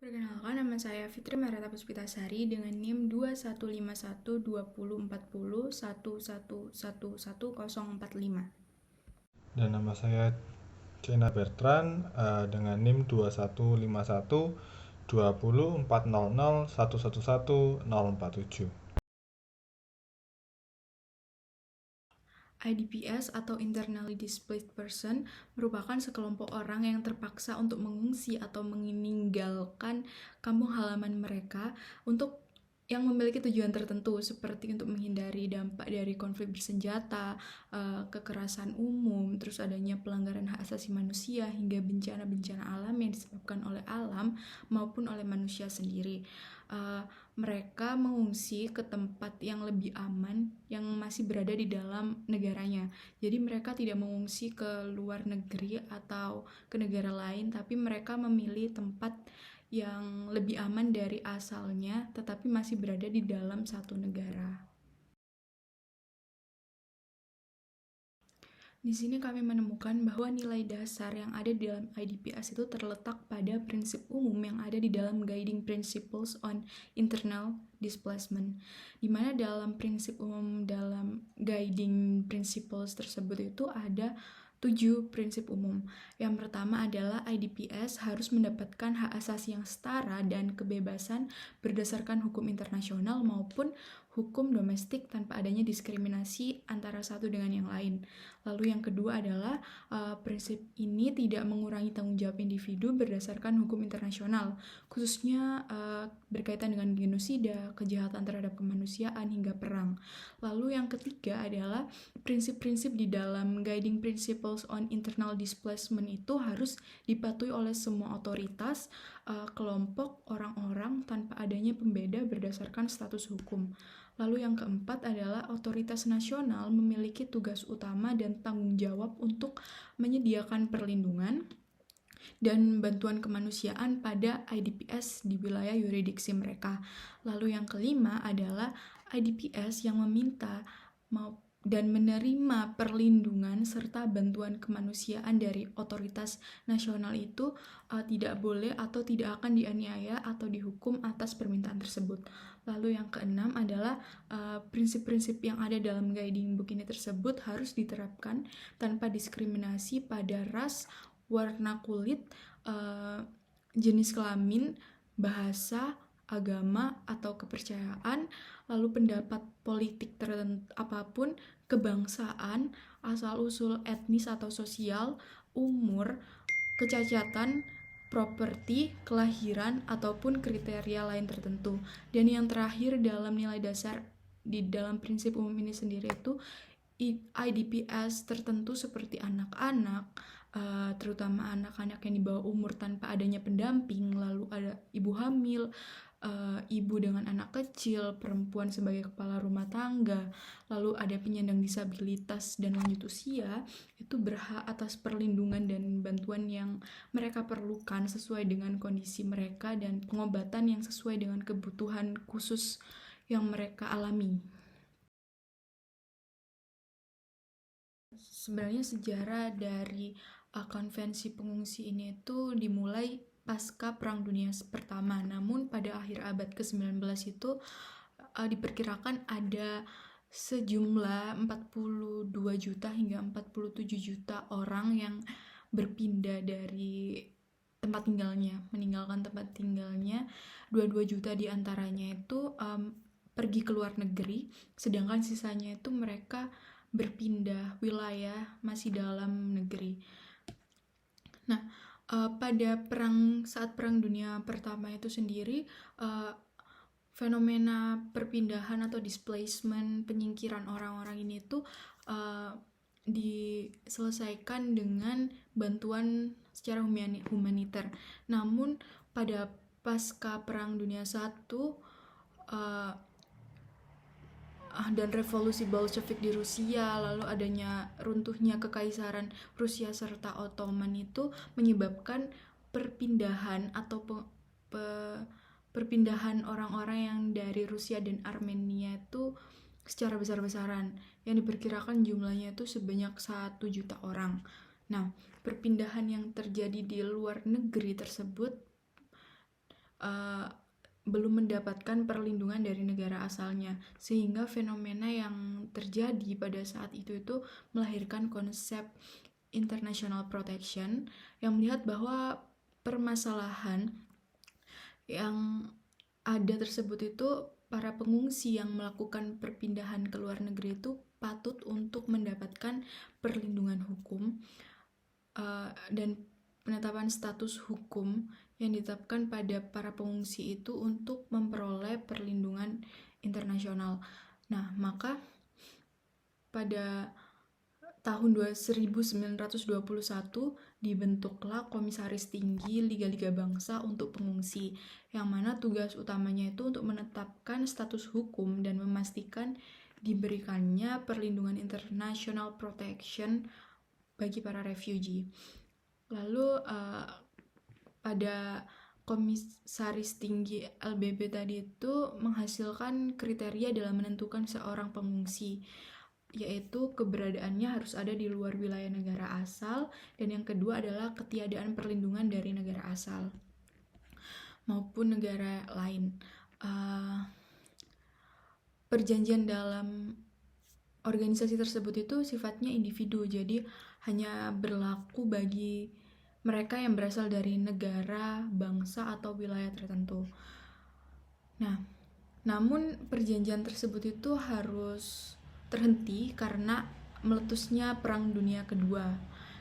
Perkenalkan, nama saya Fitri Marata Puspitasari dengan NIM 2151204011111045. Dan nama saya Cena Bertrand dengan NIM 21512040111047. IDPs atau Internally Displaced Person merupakan sekelompok orang yang terpaksa untuk mengungsi atau meninggalkan kampung halaman mereka untuk yang memiliki tujuan tertentu seperti untuk menghindari dampak dari konflik bersenjata, kekerasan umum, terus adanya pelanggaran hak asasi manusia hingga bencana-bencana alam yang disebabkan oleh alam maupun oleh manusia sendiri. Mereka mengungsi ke tempat yang lebih aman yang masih berada di dalam negaranya. Jadi mereka tidak mengungsi ke luar negeri atau ke negara lain, tapi mereka memilih tempat yang lebih aman dari asalnya, tetapi masih berada di dalam satu negara. Di sini kami menemukan bahwa nilai dasar yang ada di dalam IDPs itu terletak pada prinsip umum yang ada di dalam Guiding Principles on Internal Displacement, di mana dalam prinsip umum dalam Guiding Principles tersebut itu ada 7 prinsip umum. Yang pertama adalah IDPs harus mendapatkan hak asasi yang setara dan kebebasan berdasarkan hukum internasional maupun hukum domestik tanpa adanya diskriminasi antara satu dengan yang lain. Lalu yang kedua adalah prinsip ini tidak mengurangi tanggung jawab individu berdasarkan hukum internasional, khususnya berkaitan dengan genosida, kejahatan terhadap kemanusiaan hingga perang. Lalu yang ketiga adalah prinsip-prinsip di dalam Guiding Principles on Internal Displacement itu harus dipatuhi oleh semua otoritas, kelompok, orang-orang tanpa adanya pembeda berdasarkan status hukum. Lalu yang keempat adalah otoritas nasional memiliki tugas utama dan tanggung jawab untuk menyediakan perlindungan dan bantuan kemanusiaan pada IDPs di wilayah yurisdiksi mereka. Lalu yang kelima adalah IDPs yang meminta dan menerima perlindungan serta bantuan kemanusiaan dari otoritas nasional itu tidak boleh atau tidak akan dianiaya atau dihukum atas permintaan tersebut. Lalu yang keenam adalah prinsip-prinsip yang ada dalam guiding book ini tersebut harus diterapkan tanpa diskriminasi pada ras, warna kulit, jenis kelamin, bahasa, agama, atau kepercayaan, lalu pendapat politik tertentu apapun, kebangsaan, asal-usul etnis atau sosial, umur, kecacatan, properti, kelahiran, ataupun kriteria lain tertentu. Dan yang terakhir dalam nilai dasar di dalam prinsip umum ini sendiri itu IDPs tertentu seperti anak-anak, terutama anak-anak yang di bawah umur tanpa adanya pendamping, lalu ada ibu hamil, ibu dengan anak kecil, perempuan sebagai kepala rumah tangga, lalu ada penyandang disabilitas dan lanjut usia, itu berhak atas perlindungan dan bantuan yang mereka perlukan sesuai dengan kondisi mereka dan pengobatan yang sesuai dengan kebutuhan khusus yang mereka alami. Sebenarnya sejarah dari konvensi pengungsi ini itu dimulai pasca Perang Dunia Pertama. Namun pada akhir abad ke-19 itu diperkirakan ada sejumlah 42 juta hingga 47 juta orang yang berpindah dari tempat tinggalnya, meninggalkan tempat tinggalnya. 22 juta diantaranya itu pergi ke luar negeri, sedangkan sisanya itu mereka berpindah wilayah masih dalam negeri. Nah, pada saat Perang Dunia Pertama itu sendiri, fenomena perpindahan atau displacement, penyingkiran orang-orang ini tuh diselesaikan dengan bantuan secara humaniter. Namun pada pasca Perang Dunia I dan revolusi Bolshevik di Rusia, lalu adanya runtuhnya kekaisaran Rusia serta Ottoman itu menyebabkan perpindahan atau perpindahan orang-orang yang dari Rusia dan Armenia itu secara besar-besaran, yang diperkirakan jumlahnya itu sebanyak 1 juta orang. Nah, perpindahan yang terjadi di luar negeri tersebut belum mendapatkan perlindungan dari negara asalnya, sehingga fenomena yang terjadi pada saat itu melahirkan konsep international protection yang melihat bahwa permasalahan yang ada tersebut itu para pengungsi yang melakukan perpindahan ke luar negeri itu patut untuk mendapatkan perlindungan hukum dan penetapan status hukum yang ditetapkan pada para pengungsi itu untuk memperoleh perlindungan internasional. Nah, maka pada tahun 1921 dibentuklah Komisaris Tinggi Liga-Liga Bangsa untuk Pengungsi, yang mana tugas utamanya itu untuk menetapkan status hukum dan memastikan diberikannya perlindungan international protection bagi para refugee. Lalu pada Komisaris Tinggi LBB tadi itu menghasilkan kriteria dalam menentukan seorang pengungsi, yaitu keberadaannya harus ada di luar wilayah negara asal, dan yang kedua adalah ketiadaan perlindungan dari negara asal maupun negara lain. Perjanjian dalam organisasi tersebut itu sifatnya individu, jadi hanya berlaku bagi mereka yang berasal dari negara, bangsa, atau wilayah tertentu. Nah, namun perjanjian tersebut itu harus terhenti karena meletusnya Perang Dunia Kedua.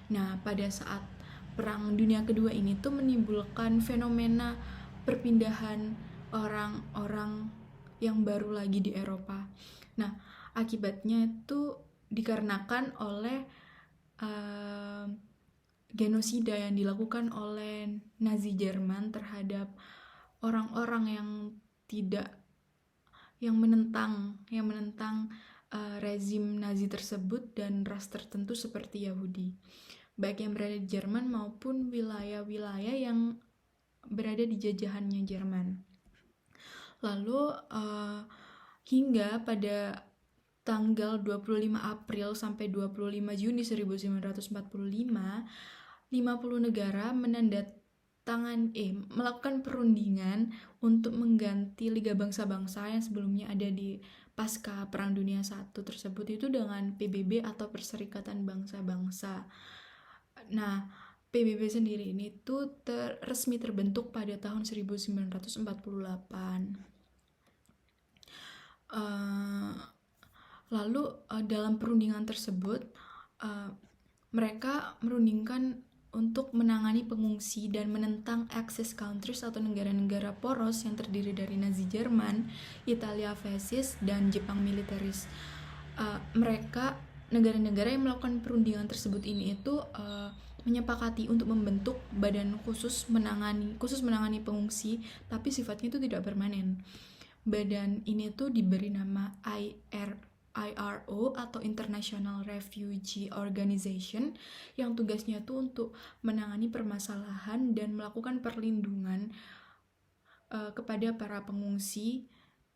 Nah, pada saat Perang Dunia Kedua ini tuh menimbulkan fenomena perpindahan orang-orang yang baru lagi di Eropa. Nah, akibatnya itu dikarenakan oleh genosida yang dilakukan oleh Nazi Jerman terhadap orang-orang yang menentang rezim Nazi tersebut dan ras tertentu seperti Yahudi, baik yang berada di Jerman maupun wilayah-wilayah yang berada di jajahannya Jerman. Lalu hingga pada tanggal 25 April sampai 25 Juni 1945, 50 negara melakukan perundingan untuk mengganti Liga Bangsa-Bangsa yang sebelumnya ada di pasca Perang Dunia I tersebut itu dengan PBB atau Perserikatan Bangsa-Bangsa. Nah, PBB sendiri ini tuh resmi terbentuk pada tahun 1948. Lalu dalam perundingan tersebut mereka merundingkan untuk menangani pengungsi dan menentang Axis countries atau negara-negara poros yang terdiri dari Nazi Jerman, Italia fasis, dan Jepang militeris. Negara-negara yang melakukan perundingan tersebut ini itu menyepakati untuk membentuk badan khusus menangani pengungsi, tapi sifatnya itu tidak permanen. Badan ini tuh diberi nama IRO atau International Refugee Organization, yang tugasnya itu untuk menangani permasalahan dan melakukan perlindungan kepada para pengungsi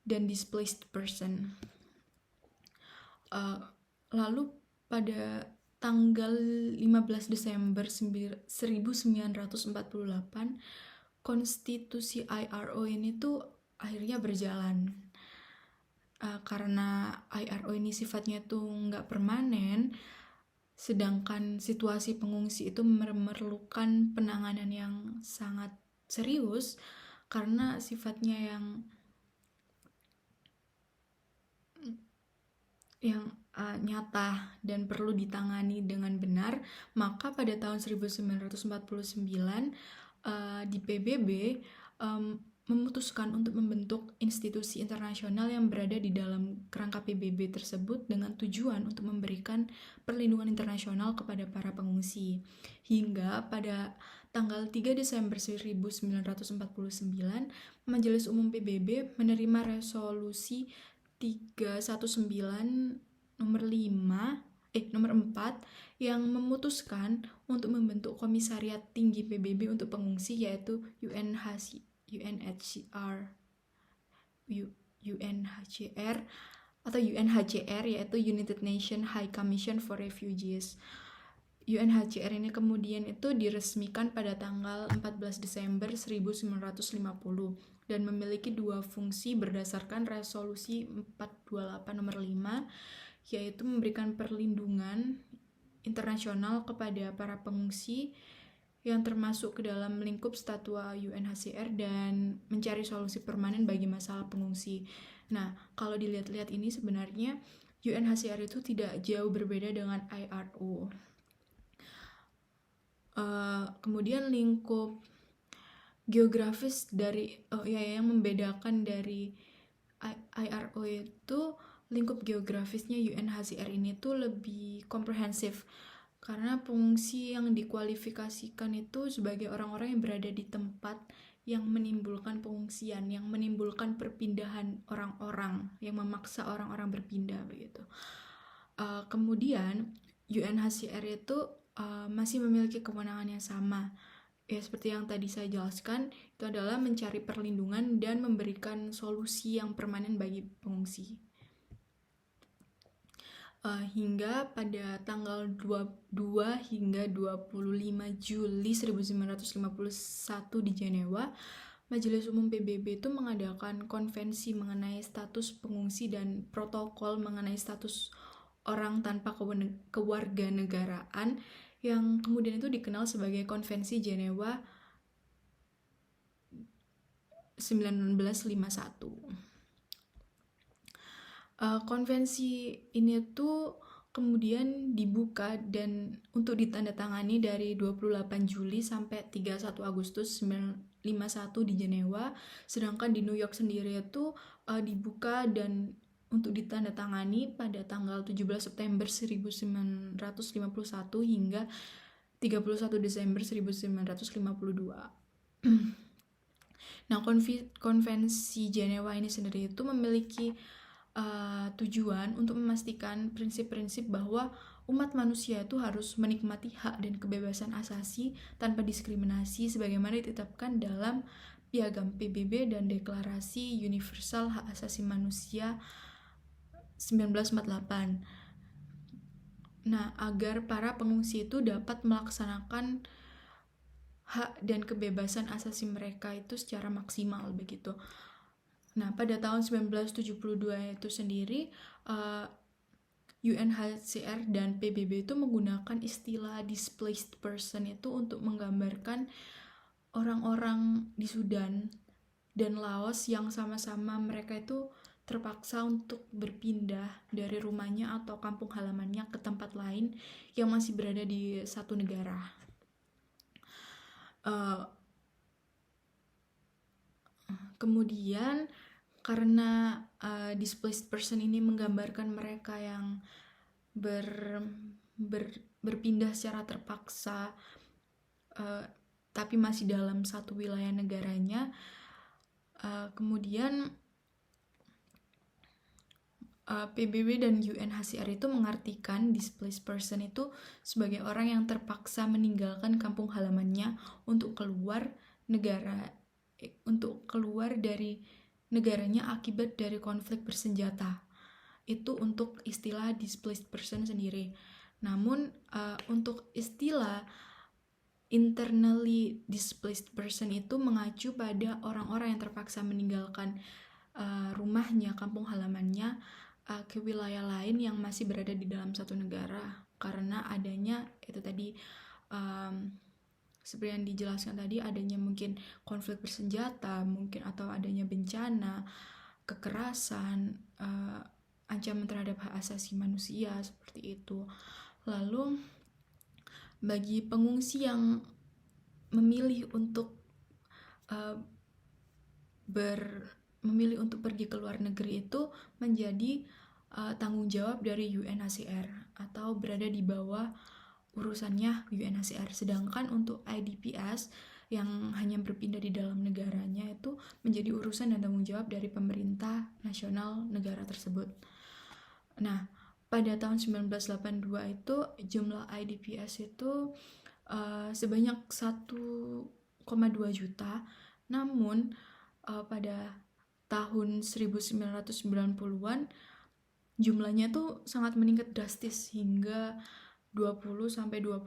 dan displaced person. Lalu pada tanggal 15 Desember 1948 konstitusi IRO ini tuh akhirnya berjalan. Karena IRO ini sifatnya tuh nggak permanen, sedangkan situasi pengungsi itu memerlukan penanganan yang sangat serius karena sifatnya yang nyata dan perlu ditangani dengan benar. Maka pada tahun 1949 di PBB memutuskan untuk membentuk institusi internasional yang berada di dalam kerangka PBB tersebut dengan tujuan untuk memberikan perlindungan internasional kepada para pengungsi. Hingga pada tanggal 3 Desember 1949, Majelis Umum PBB menerima resolusi 319 nomor 4 yang memutuskan untuk membentuk Komisariat Tinggi PBB untuk Pengungsi, yaitu UNHCR, yaitu United Nations High Commission for Refugees. UNHCR ini kemudian itu diresmikan pada tanggal 14 Desember 1950 dan memiliki dua fungsi berdasarkan resolusi 428 nomor 5, yaitu memberikan perlindungan internasional kepada para pengungsi yang termasuk ke dalam lingkup statwa UNHCR dan mencari solusi permanen bagi masalah pengungsi. Nah, kalau dilihat-lihat ini sebenarnya UNHCR itu tidak jauh berbeda dengan IRO. Kemudian lingkup geografis dari yang membedakan dari IRO itu lingkup geografisnya UNHCR ini tuh lebih komprehensif karena pengungsi yang dikualifikasikan itu sebagai orang-orang yang berada di tempat yang menimbulkan pengungsian, yang menimbulkan perpindahan orang-orang, yang memaksa orang-orang berpindah begitu. Kemudian UNHCR itu masih memiliki kewenangan yang sama. Ya, seperti yang tadi saya jelaskan, itu adalah mencari perlindungan dan memberikan solusi yang permanen bagi pengungsi. Hingga pada tanggal 22 hingga 25 Juli 1951 di Jenewa, Majelis Umum PBB itu mengadakan konvensi mengenai status pengungsi dan protokol mengenai status orang tanpa kewarganegaraan yang kemudian itu dikenal sebagai Konvensi Jenewa 1951. Konvensi ini tuh kemudian dibuka dan untuk ditandatangani dari 28 Juli sampai 31 Agustus 1951 di Jenewa, sedangkan di New York sendiri itu dibuka dan untuk ditandatangani pada tanggal 17 September 1951 hingga 31 Desember 1952. Nah, konvensi Jenewa ini sendiri itu memiliki tujuan untuk memastikan prinsip-prinsip bahwa umat manusia itu harus menikmati hak dan kebebasan asasi tanpa diskriminasi sebagaimana ditetapkan dalam Piagam PBB dan Deklarasi Universal Hak Asasi Manusia 1948. Nah, agar para pengungsi itu dapat melaksanakan hak dan kebebasan asasi mereka itu secara maksimal begitu. Nah, pada tahun 1972 itu sendiri UNHCR dan PBB itu menggunakan istilah displaced person itu untuk menggambarkan orang-orang di Sudan dan Laos yang sama-sama mereka itu terpaksa untuk berpindah dari rumahnya atau kampung halamannya ke tempat lain yang masih berada di satu negara. Kemudian karena displaced person ini menggambarkan mereka yang berpindah secara terpaksa tapi masih dalam satu wilayah negaranya, kemudian PBB dan UNHCR itu mengartikan displaced person itu sebagai orang yang terpaksa meninggalkan kampung halamannya untuk keluar dari negaranya akibat dari konflik bersenjata. Itu untuk istilah displaced person sendiri. Namun untuk istilah internally displaced person itu mengacu pada orang-orang yang terpaksa meninggalkan rumahnya, kampung halamannya ke wilayah lain yang masih berada di dalam satu negara karena adanya itu tadi seperti yang dijelaskan tadi, adanya mungkin konflik bersenjata, mungkin atau adanya bencana, kekerasan, ancaman terhadap hak asasi manusia seperti itu. Lalu bagi pengungsi yang memilih untuk pergi ke luar negeri itu menjadi tanggung jawab dari UNHCR atau berada di bawah urusannya UNHCR. Sedangkan untuk IDPs yang hanya berpindah di dalam negaranya itu menjadi urusan dan tanggung jawab dari pemerintah nasional negara tersebut. Nah, pada tahun 1982 itu jumlah IDPs itu sebanyak 1,2 juta. Namun pada tahun 1990-an jumlahnya tuh sangat meningkat drastis hingga 20-25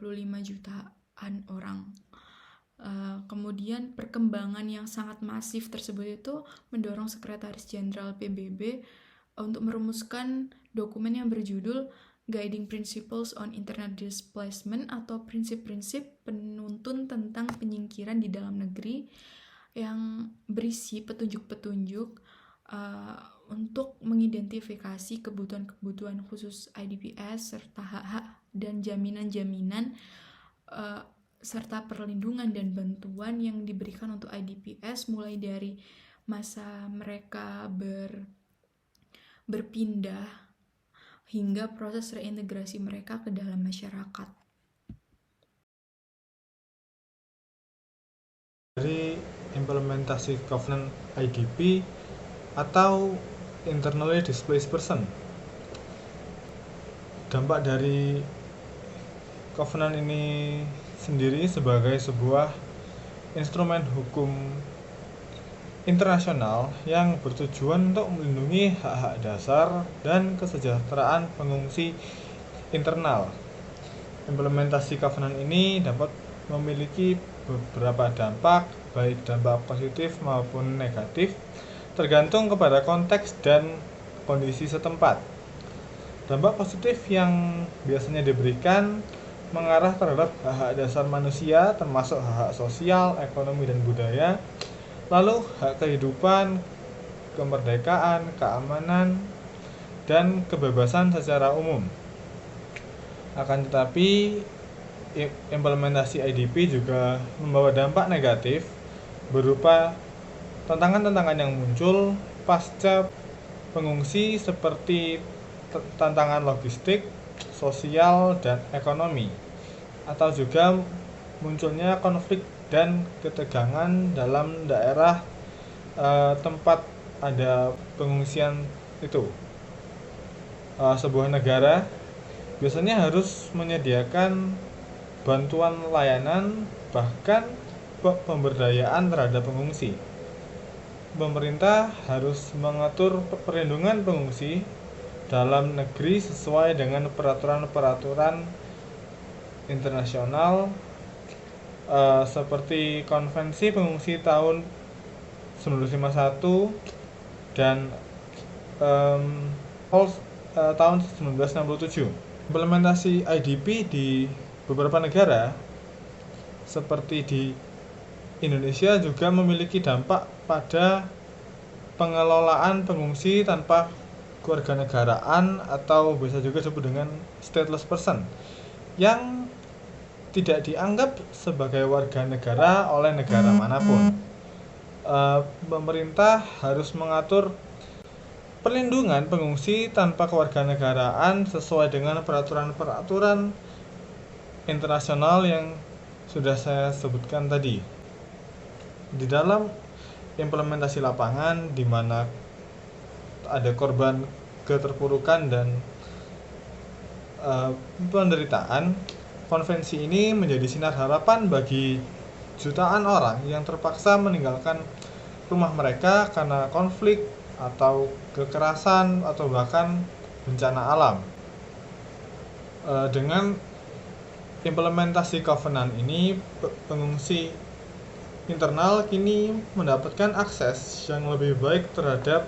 jutaan orang. Kemudian perkembangan yang sangat masif tersebut itu mendorong Sekretaris Jenderal PBB untuk merumuskan dokumen yang berjudul Guiding Principles on Internal Displacement atau prinsip-prinsip penuntun tentang penyingkiran di dalam negeri, yang berisi petunjuk-petunjuk untuk mengidentifikasi kebutuhan-kebutuhan khusus IDPS serta hak-hak dan jaminan-jaminan serta perlindungan dan bantuan yang diberikan untuk IDPS mulai dari masa mereka berpindah hingga proses reintegrasi mereka ke dalam masyarakat. Dari implementasi Covenant IDP atau Internally Displaced Person, dampak dari Covenant ini sendiri sebagai sebuah instrumen hukum internasional yang bertujuan untuk melindungi hak-hak dasar dan kesejahteraan pengungsi internal. Implementasi Covenant ini dapat memiliki beberapa dampak, baik dampak positif maupun negatif, tergantung kepada konteks dan kondisi setempat. Dampak positif yang biasanya diberikan mengarah terhadap hak-hak dasar manusia, termasuk hak-hak sosial, ekonomi, dan budaya, lalu hak kehidupan, kemerdekaan, keamanan, dan kebebasan secara umum. Akan tetapi, implementasi IDP juga membawa dampak negatif berupa tantangan-tantangan yang muncul pasca pengungsi, seperti tantangan logistik, sosial, dan ekonomi, atau juga munculnya konflik dan ketegangan dalam daerah tempat ada pengungsian itu. Sebuah negara biasanya harus menyediakan bantuan layanan, bahkan pemberdayaan terhadap pengungsi. Pemerintah harus mengatur perlindungan pengungsi dalam negeri sesuai dengan peraturan-peraturan internasional seperti Konvensi Pengungsi tahun 1951 dan tahun 1967. Implementasi IDP di beberapa negara seperti di Indonesia juga memiliki dampak pada pengelolaan pengungsi tanpa kewarganegaraan, atau bisa juga disebut dengan stateless person, yang tidak dianggap sebagai warga negara oleh negara manapun. Pemerintah harus mengatur perlindungan pengungsi tanpa kewarganegaraan sesuai dengan peraturan-peraturan internasional yang sudah saya sebutkan tadi. Di dalam implementasi lapangan, di mana ada korban keterpurukan dan penderitaan, konvensi ini menjadi sinar harapan bagi jutaan orang yang terpaksa meninggalkan rumah mereka karena konflik atau kekerasan atau bahkan bencana alam. Dengan implementasi Covenant ini, pengungsi internal kini mendapatkan akses yang lebih baik terhadap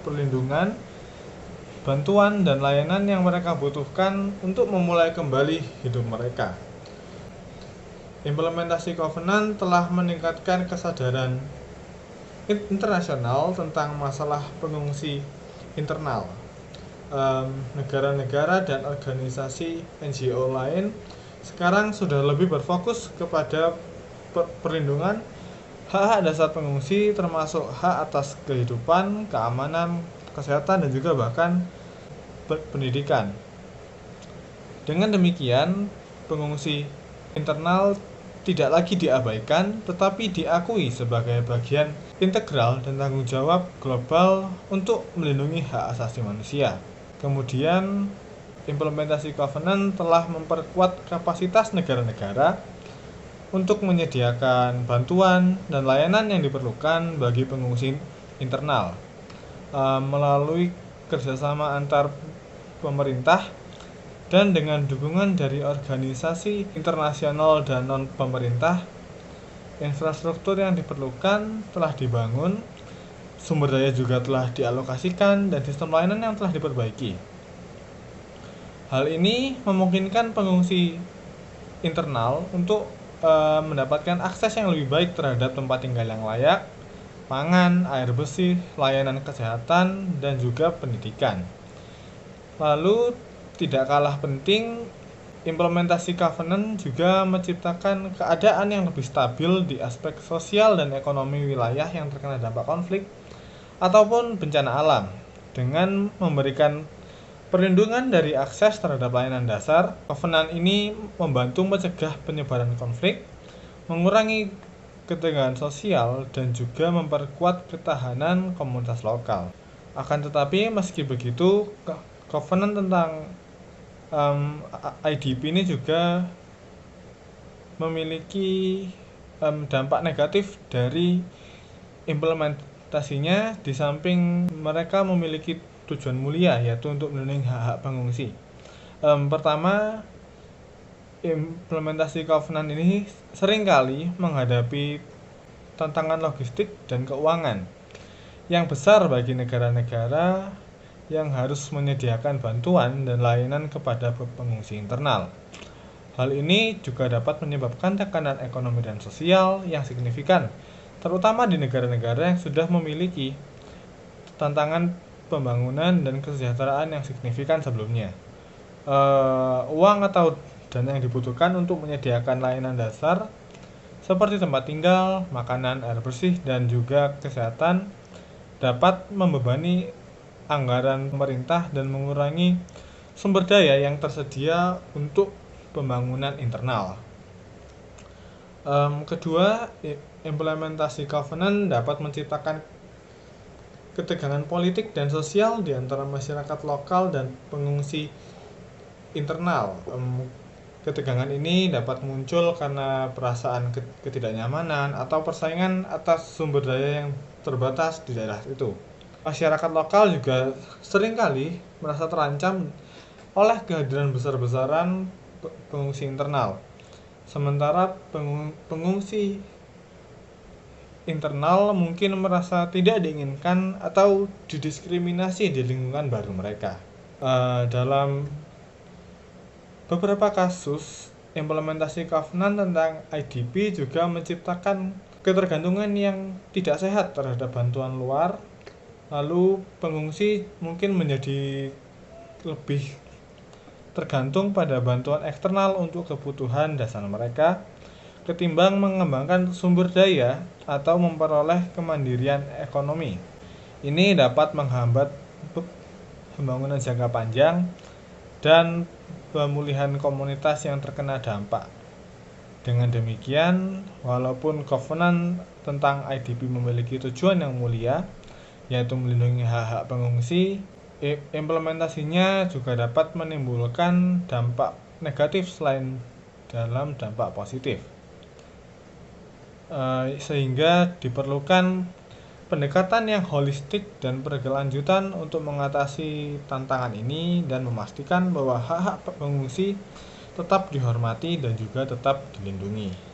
perlindungan, bantuan, dan layanan yang mereka butuhkan untuk memulai kembali hidup mereka. Implementasi Covenant telah meningkatkan kesadaran internasional tentang masalah pengungsi internal. Negara-negara dan organisasi NGO lain sekarang sudah lebih berfokus kepada perlindungan hak-hak dasar pengungsi, termasuk hak atas kehidupan, keamanan, kesehatan, dan juga bahkan pendidikan. Dengan demikian, pengungsi internal tidak lagi diabaikan, tetapi diakui sebagai bagian integral dan tanggung jawab global untuk melindungi hak asasi manusia. Kemudian, implementasi Covenant telah memperkuat kapasitas negara-negara untuk menyediakan bantuan dan layanan yang diperlukan bagi pengungsi internal melalui kerjasama antar pemerintah Dan dengan dukungan dari organisasi internasional dan non-pemerintah, infrastruktur yang diperlukan telah dibangun, sumber daya juga telah dialokasikan, dan sistem layanan yang telah diperbaiki. Hal ini memungkinkan pengungsi internal untuk mendapatkan akses yang lebih baik terhadap tempat tinggal yang layak, pangan, air bersih, layanan kesehatan, dan juga pendidikan. Lalu, tidak kalah penting, implementasi covenant juga menciptakan keadaan yang lebih stabil di aspek sosial dan ekonomi wilayah yang terkena dampak konflik ataupun bencana alam, dengan memberikan perlindungan dari akses terhadap layanan dasar. Covenant ini membantu mencegah penyebaran konflik, mengurangi ketegangan sosial, dan juga memperkuat ketahanan komunitas lokal. Akan tetapi, meski begitu, covenant tentang IDP ini juga memiliki dampak negatif dari implementasinya, di samping mereka memiliki tujuan mulia, yaitu untuk melindungi hak-hak pengungsi. Pertama, implementasi covenant ini seringkali menghadapi tantangan logistik dan keuangan yang besar bagi negara-negara yang harus menyediakan bantuan dan layanan kepada pengungsi internal. Hal ini juga dapat menyebabkan tekanan ekonomi dan sosial yang signifikan, terutama di negara-negara yang sudah memiliki tantangan pembangunan dan kesejahteraan yang signifikan sebelumnya. Uang atau dana yang dibutuhkan untuk menyediakan layanan dasar seperti tempat tinggal, makanan, air bersih, dan juga kesehatan dapat membebani anggaran pemerintah dan mengurangi sumber daya yang tersedia untuk pembangunan internal. Kedua, implementasi covenant dapat menciptakan ketegangan politik dan sosial di antara masyarakat lokal dan pengungsi internal. Ketegangan ini dapat muncul karena perasaan ketidaknyamanan atau persaingan atas sumber daya yang terbatas di daerah itu. Masyarakat lokal juga seringkali merasa terancam oleh kehadiran besar-besaran pengungsi internal. Sementara pengungsi internal mungkin merasa tidak diinginkan atau didiskriminasi di lingkungan baru mereka. Dalam beberapa kasus, implementasi covenant tentang IDP juga menciptakan ketergantungan yang tidak sehat terhadap bantuan luar. Lalu pengungsi mungkin menjadi lebih tergantung pada bantuan eksternal untuk kebutuhan dasar mereka, ketimbang mengembangkan sumber daya atau memperoleh kemandirian ekonomi. Ini dapat menghambat pembangunan jangka panjang dan pemulihan komunitas yang terkena dampak. Dengan demikian, walaupun covenant tentang IDP memiliki tujuan yang mulia, yaitu melindungi hak-hak pengungsi, implementasinya juga dapat menimbulkan dampak negatif selain dalam dampak positif. Sehingga diperlukan pendekatan yang holistik dan berkelanjutan untuk mengatasi tantangan ini dan memastikan bahwa hak-hak pengungsi tetap dihormati dan juga tetap dilindungi.